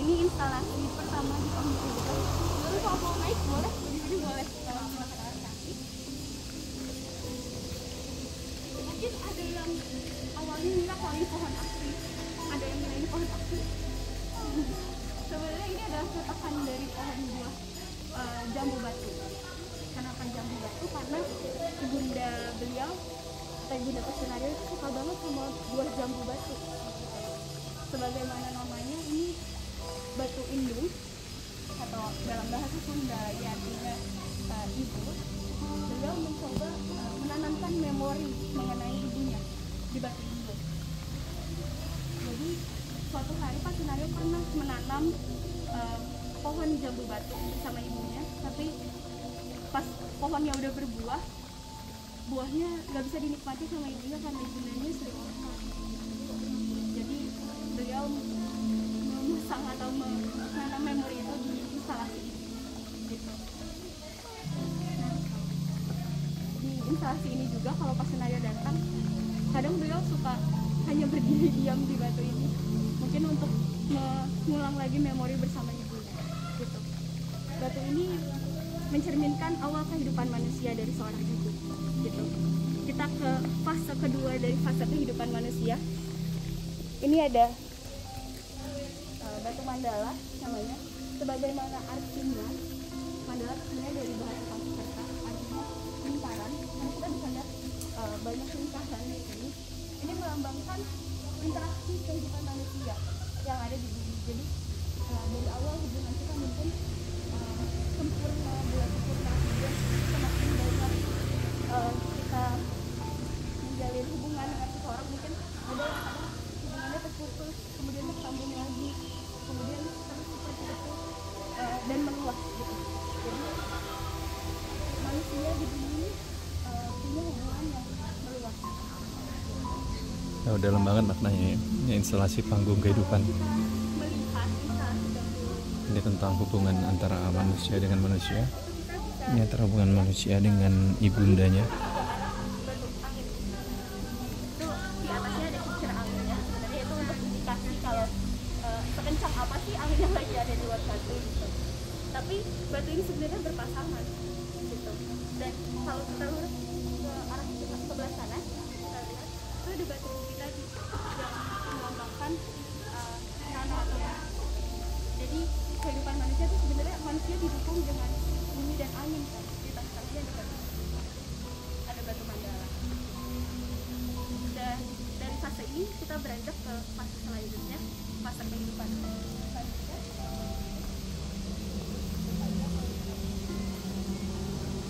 Ini instalasi pertama di tahun 2000. Lalu kalau mau naik boleh, jadi boleh silakan kaki. Mungkin ada yang awalnya ngira kalau ini pohon asli, ada yang ngira ini pohon asli. Sebenarnya ini adalah cetakan dari pohon buah jambu batu. Kenapa jambu batu? Karena ibunda beliau atau ibunda Kusunario itu suka banget sama buah jambu batu. Sebagaimana namanya, ini batu indung atau dalam bahasa Sunda ya artinya ibu. Beliau mencoba menanamkan memori mengenai ibunya di batu indung. Jadi suatu hari Pak Sunario pernah menanam pohon jambu batu bersama ibunya, tapi pas pohonnya udah berbuah, buahnya nggak bisa dinikmati sama ibunya karena ibundanya sering makan. Jadi beliau memasang atau menanam memori itu di instalasi ini gitu. Nah, di instalasi ini juga kalau Pak Sunario datang, kadang beliau suka hanya berdiri diam di batu ini, mungkin untuk mengulang lagi memori bersama ibunya gitu. Batu ini mencerminkan awal kehidupan manusia dari seorang ibu gitu. Kita ke fase kedua dari fase kehidupan manusia. Ini ada batu mandala namanya. Sebagaimana artinya, mandala sebenarnya dari bahasa Sanskerta, artinya lingkaran. Karena kita bisa lihat banyak lingkaran di sini. Ini melambangkan interaksi kehidupan manusia yang ada di bumi. Jadi dari awal hubungan kita mungkin sempurna, bulan sempurna, kemudian semakin banyak kita menjalin hubungan dengan seseorang, mungkin ada yang kadang hubungannya terputus, kemudian tersambung lagi, kemudian terus seperti itu dan meluas gitu. Jadi manusia di bumi punya hubungan yang meluas. Oh, dalam banget maknanya ya. Ini instalasi panggung kehidupan. Ini tentang hubungan antara manusia dengan manusia. Ini antara hubungan manusia dengan ibundanya. Itu di atasnya ada kincir anginnya. Sebenarnya itu untuk indikasi kalau sekencang apa sih angin yang lagi ada di luar batu gitu. Tapi batu ini sebenarnya berpasangan gitu. Dan kalau kita lurus ke arah sebelah sana, kita lihat itu ada batu bukit tadi yang melambangkan tanah atau bumi. Jadi kehidupan manusia itu sebenarnya manusia didukung dengan bumi dan angin kan. Di atasnya ada batu mandala. Dan dari fase ini kita beranjak ke fase selanjutnya, fase kehidupan manusia.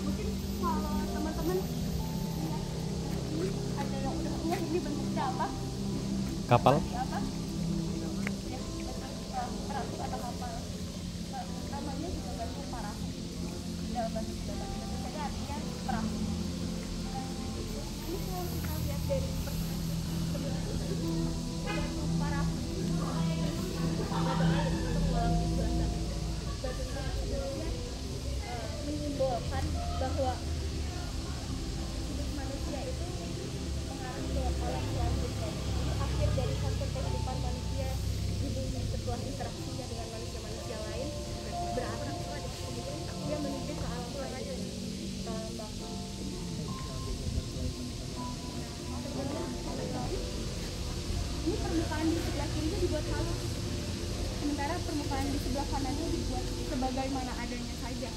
Mungkin kalau teman-teman lihat ini ada yang udah lihat ini bentuknya apa? Kapal? Apa? Ya, perahu atau kapal. Namanya juga batu parahu. Dalam bahasa Sunda biasanya artinya perahu. Ini kalau kita lihat dari sebelah ini, batu parahu batu air untuk walau di sebelah sana. Batu ini sebenarnya menyimbolkan bahwa hidup manusia itu mengarah ke alam selanjutnya. Ini akhir dari fase kehidupan manusia di bumi setelah interaksinya dengan manusia-manusia lain berakhir kemudian dia menuju ke alam selanjutnya, ke alam baka. Ini permukaan di sebelah kiri dibuat halus, sementara permukaan di sebelah kanannya dibuat sebagaimana adanya saja.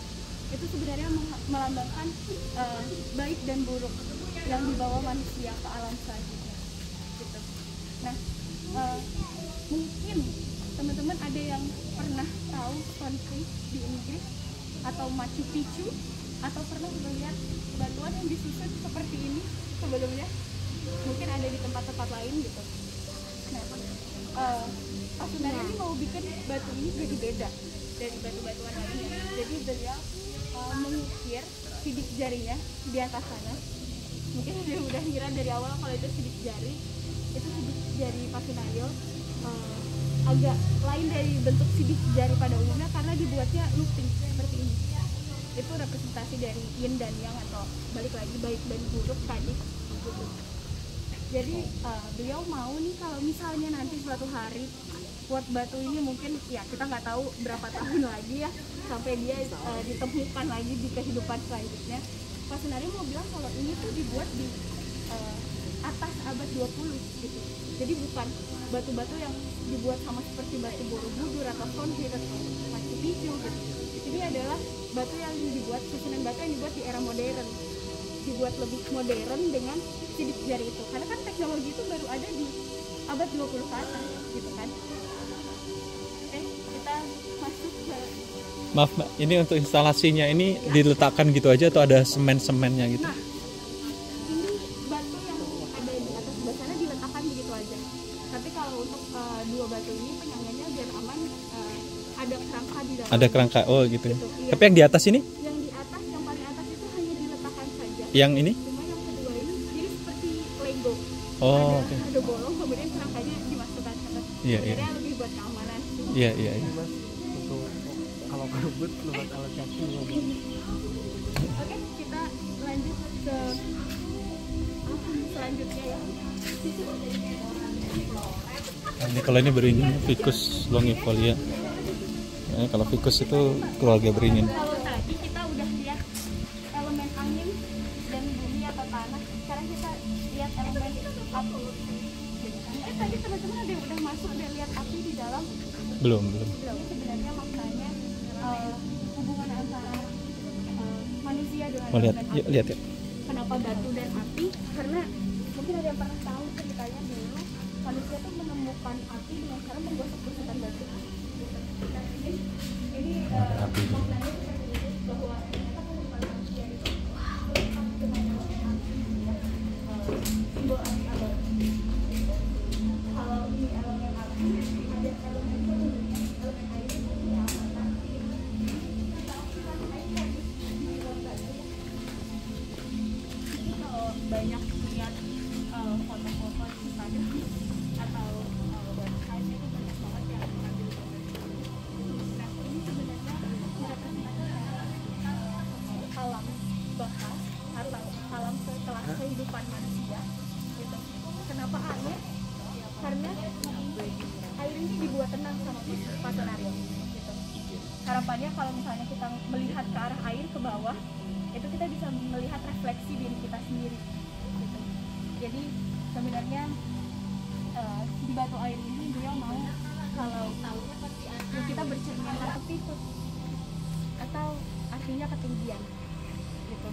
Itu sebenarnya melambangkan baik dan buruk yang dibawa manusia ke alam selanjutnya gitu. Nah, mungkin teman-teman ada yang pernah tahu Stone di Inggris atau Machu Picchu, atau pernah melihat batuan yang disusun seperti ini sebelumnya? Mungkin ada di tempat-tempat lain gitu. Nah, Pak Sunario ini mau bikin batu ini jadi beda dari batu-batuan lainnya. Jadi beliau mengukir sidik jarinya di atas sana. Mungkin dia udah ngira dari awal kalau itu sidik jari. Itu sidik jari Pak Sunario agak lain dari bentuk sidik jari pada umumnya karena dibuatnya looping seperti ini. Itu representasi dari yin dan yang, atau balik lagi baik dan buruk tadi gitu. Jadi beliau mau nih kalau misalnya nanti suatu hari buat batu ini mungkin ya kita nggak tahu berapa tahun lagi ya sampai dia ditemukan lagi di kehidupan selanjutnya. Pak Sunario mau bilang kalau ini tuh dibuat di atas abad 20 gitu. Jadi bukan batu-batu yang dibuat sama seperti batu Borobudur atau Stonehenge atau Machu Picchu gitu. Ini adalah batu yang dibuat, susunan batu yang dibuat di era modern, dibuat lebih modern dengan sidik jari itu. Karena kan teknologi itu baru ada di abad 20 ke atas gitu kan. Oke, kita masuk ke... Maaf Mbak, ini untuk instalasinya ini diletakkan gitu aja atau ada semen-semennya gitu? Nah, ini batu yang ada di atas sebelah sana diletakkan begitu aja. Tapi kalau untuk dua batu ini penyangganya biar aman, ada kerangka di dalam. Ada kerangka, oh gitu. Gitu, iya. Tapi yang di atas ini? Yang di atas, yang paling atas itu hanya diletakkan saja. Yang ini? Cuma yang kedua ini jadi seperti Lego. Oh, ada, oke. ada bolong, kemudian kerangkanya dimasukkan ke atas. Iya, iya. Sebenarnya lebih buat keamanan. Iya, iya, iya. Mas, untuk kalau berebut lewat alat kaki Oke, kita lanjut ke selanjutnya ya. Ini kalau ini beringin, Ficus longifolia. Nah, kalau ficus itu keluarga beringin. Kalau tadi kita udah lihat elemen angin dan bumi atau tanah, sekarang kita lihat elemen api. Tadi teman-teman ada yang udah masuk dan lihat api di dalam? Belum. Belum. Sebenarnya maknanya hubungan antara manusia dengan Mau lihat? elemen Yuk api. lihat ya. Kenapa batu dan api? Karena mungkin ada yang pernah tahu ceritanya dulu manusia tuh menemukan api dengan cara menggosok-gosokkan batu. Nah, ini Ada api. maknanya seperti itu, bahwa ternyata kehidupan manusia itu lengkap dengan elemen api ya. Simbol api abadi. Kalau ini elemen api, ada elemen selanjutnya, elemen air itu ya. Kalau banyak lihat foto-foto di Instagram atau website itu banyak banget yang mengambil gambar. Nah, ini sebenarnya merepresentasikan alam bawah atau alam setelah kehidupan manusia gitu. Kenapa air? Karena air ini dibuat tenang sama Pak Sunario gitu. Harapannya kalau misalnya kita melihat ke arah air ke bawah, itu kita bisa melihat refleksi diri kita sendiri gitu. Jadi sebenarnya di batu air ini dia mau kalau kita bercermin altitude atau artinya ketinggian gitu.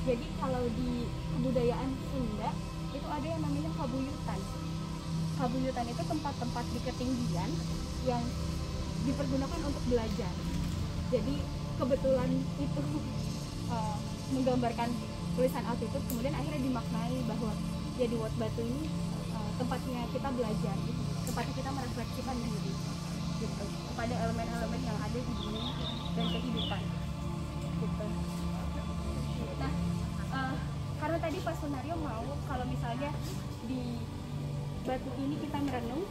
Jadi kalau di kebudayaan Sunda itu ada yang namanya kabuyutan. Kabuyutan itu tempat-tempat di ketinggian yang dipergunakan untuk belajar. Jadi kebetulan itu menggambarkan tulisan altitude, kemudian akhirnya dimaknai bahwa ya di Wat Batu ini tempatnya kita belajar gitu, tempatnya kita merefleksikan diri gitu kepada elemen-elemen yang ada di bumi dan kehidupan gitu. Nah, karena tadi Pak Sunario mau kalau misalnya di batu ini kita merenung,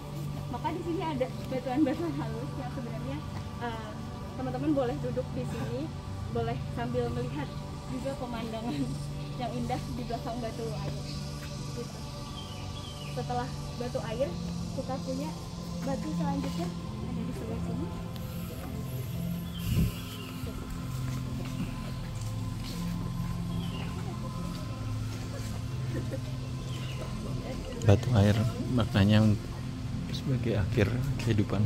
maka di sini ada batuan-batuan halus yang sebenarnya teman-teman boleh duduk di sini, boleh sambil melihat juga pemandangan yang indah di belakang batu air gitu. Setelah batu air kita punya batu selanjutnya ada di sebelah sini. Batu air maknanya sebagai akhir kehidupan.